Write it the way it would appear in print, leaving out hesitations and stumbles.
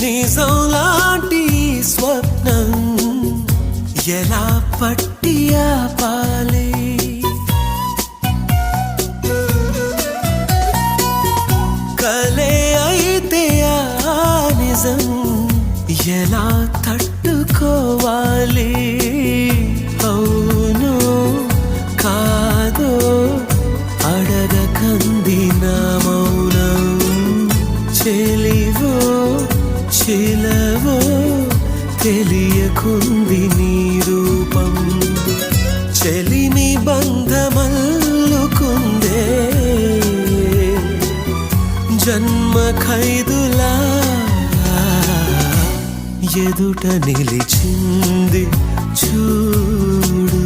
నిజం లాంటి స్వప్నం ఎలా పట్టి ఆపాలి? కలే అయితే ఆ నిజం ఎలా తట్టుకోవాలి? అవును కాదో అడగకంది నా మౌనం. చెలివో చిలవో తెలియకుంది నీ రూపం. చెలిమి బంధమల్లుకుందే జన్మ ఖైదులా ఎదుట నిలిచింది చూడు.